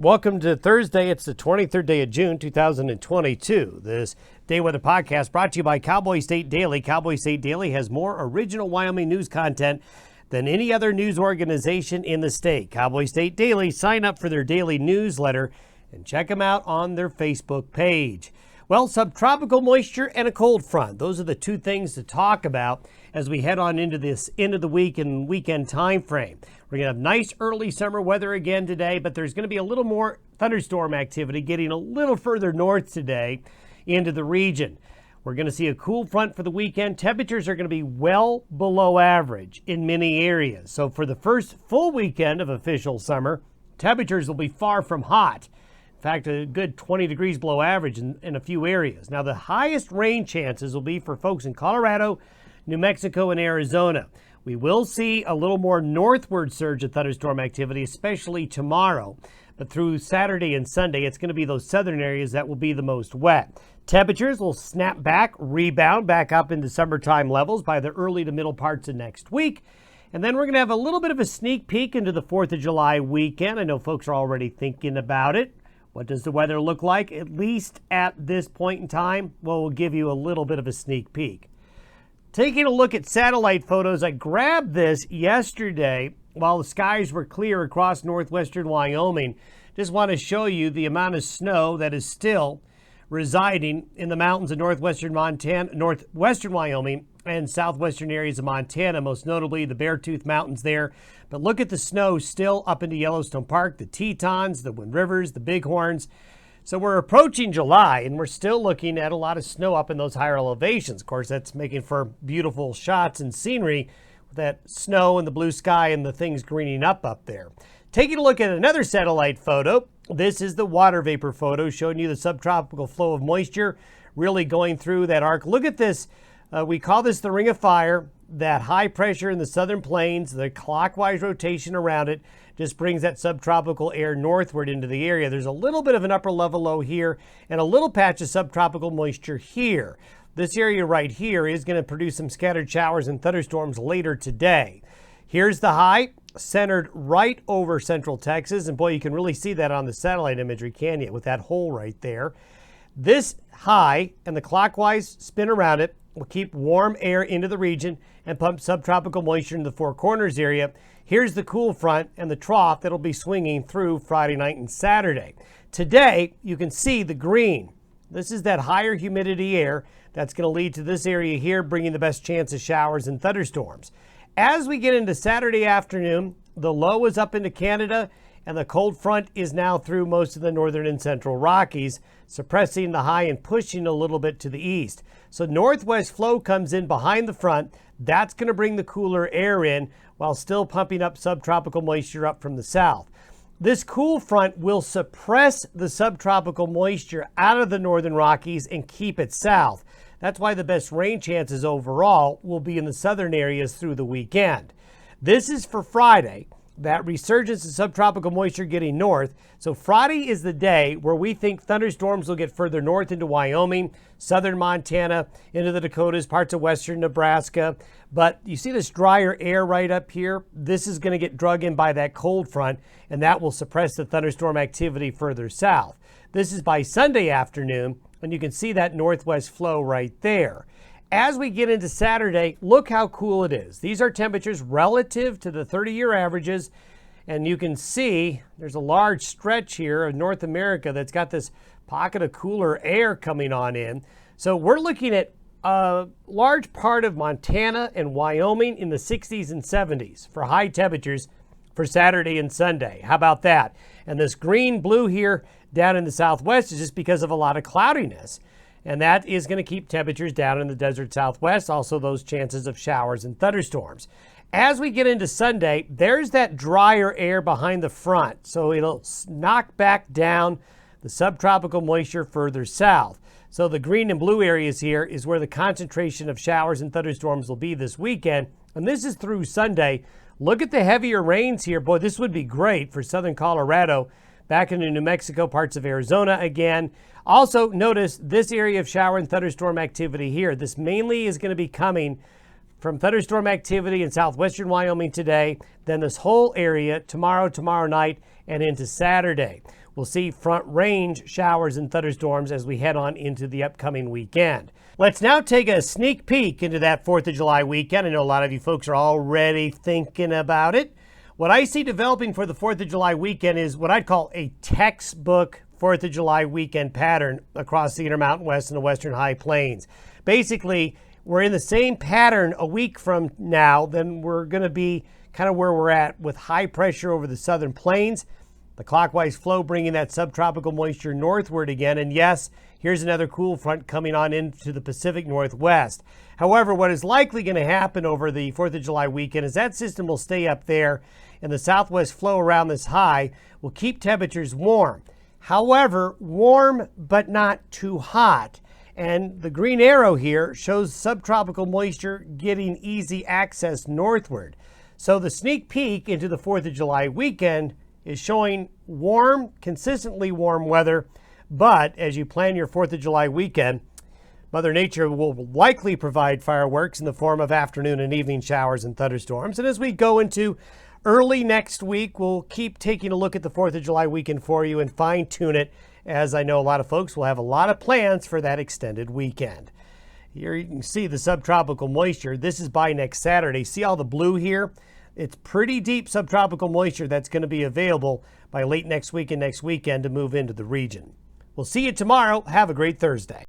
Welcome to Thursday. It's the 23rd day of June, 2022. This Day Weather Podcast brought to you by Cowboy State Daily. Cowboy State Daily has more original Wyoming news content than any other news organization in the state. Cowboy State Daily, sign up for their daily newsletter and check them out on their Facebook page. Well, subtropical moisture and a cold front. Those are the two things to talk about as we head on into this end of the week and weekend time frame. We're going to have nice early summer weather again today, but there's going to be a little more thunderstorm activity getting a little further north today into the region. We're going to see a cool front for the weekend. Temperatures are going to be well below average in many areas. So for the first full weekend of official summer, temperatures will be far from hot. In fact, a good 20 degrees below average in a few areas. Now, the highest rain chances will be for folks in Colorado, New Mexico, and Arizona. We will see a little more northward surge of thunderstorm activity, especially tomorrow. But through Saturday and Sunday, it's going to be those southern areas that will be the most wet. Temperatures will snap back, rebound back up into summertime levels by the early to middle parts of next week. And then we're going to have a little bit of a sneak peek into the 4th of July weekend. I know folks are already thinking about it. What does the weather look like, at least at this point in time? Well, we'll give you a little bit of a sneak peek. Taking a look at satellite photos, I grabbed this yesterday while the skies were clear across northwestern Wyoming. Just want to show you the amount of snow that is still residing in the mountains of northwestern Wyoming and southwestern areas of Montana, most notably the Beartooth Mountains there. But look at the snow still up into Yellowstone Park, the Tetons, the Wind Rivers, the Bighorns. So we're approaching July, and we're still looking at a lot of snow up in those higher elevations. Of course, that's making for beautiful shots and scenery with that snow and the blue sky and the things greening up there. Taking a look at another satellite photo, this is the water vapor photo showing you the subtropical flow of moisture really going through that arc. Look at this. We call this the Ring of Fire. That high pressure in the southern plains, the clockwise rotation around it, just brings that subtropical air northward into the area. There's a little bit of an upper level low here and a little patch of subtropical moisture here. This area right here is going to produce some scattered showers and thunderstorms later today. Here's the high, centered right over central Texas. And boy, you can really see that on the satellite imagery, can you, with that hole right there. This high and the clockwise spin around it will keep warm air into the region and pump subtropical moisture into the Four Corners area. Here's the cool front and the trough that'll be swinging through Friday night and Saturday. Today, you can see the green. This is that higher humidity air that's going to lead to this area here, bringing the best chance of showers and thunderstorms. As we get into Saturday afternoon, the low is up into Canada, and the cold front is now through most of the northern and central Rockies, suppressing the high and pushing a little bit to the east. So northwest flow comes in behind the front. That's going to bring the cooler air in while still pumping up subtropical moisture up from the south. This cool front will suppress the subtropical moisture out of the northern Rockies and keep it south. That's why the best rain chances overall will be in the southern areas through the weekend. This is for Friday. That resurgence of subtropical moisture getting north. So Friday is the day where we think thunderstorms will get further north into Wyoming, southern Montana, into the Dakotas, parts of western Nebraska. But you see this drier air right up here? This is going to get drug in by that cold front, and that will suppress the thunderstorm activity further south. This is by Sunday afternoon, and you can see that northwest flow right there. As we get into Saturday, look how cool it is. These are temperatures relative to the 30-year averages, and you can see there's a large stretch here of North America that's got this pocket of cooler air coming on in. So we're looking at a large part of Montana and Wyoming in the 60s and 70s for high temperatures for Saturday and Sunday. How about that? And this green-blue here down in the southwest is just because of a lot of cloudiness. And that is going to keep temperatures down in the desert southwest, also those chances of showers and thunderstorms. As we get into Sunday, there's that drier air behind the front, so it'll knock back down the subtropical moisture further south. So the green and blue areas here is where the concentration of showers and thunderstorms will be this weekend, and this is through Sunday. Look at the heavier rains here. Boy, this would be great for southern Colorado, back into New Mexico, parts of Arizona again. Also, notice this area of shower and thunderstorm activity here. This mainly is going to be coming from thunderstorm activity in southwestern Wyoming today, then this whole area tomorrow night, and into Saturday. we'll see front range showers and thunderstorms as we head on into the upcoming weekend. Let's now take a sneak peek into that 4th of July weekend. I know a lot of you folks are already thinking about it. What I see developing for the 4th of July weekend is what I'd call a textbook 4th of July weekend pattern across the Intermountain West and the Western High Plains. Basically, we're in the same pattern a week from now, then we're going to be kind of where we're at with high pressure over the southern plains, the clockwise flow bringing that subtropical moisture northward again. And yes, here's another cool front coming on into the Pacific Northwest. However, what is likely going to happen over the 4th of July weekend is that system will stay up there and the southwest flow around this high will keep temperatures warm. However, warm but not too hot. And the green arrow here shows subtropical moisture getting easy access northward. So the sneak peek into the 4th of July weekend is showing warm, consistently warm weather. But as you plan your 4th of July weekend, Mother Nature will likely provide fireworks in the form of afternoon and evening showers and thunderstorms. And as we go into early next week, we'll keep taking a look at the 4th of July weekend for you and fine tune it, as I know a lot of folks will have a lot of plans for that extended weekend. Here you can see the subtropical moisture. This is by next Saturday. See all the blue here? It's pretty deep subtropical moisture that's going to be available by late next week and next weekend to move into the region. We'll see you tomorrow. Have a great Thursday.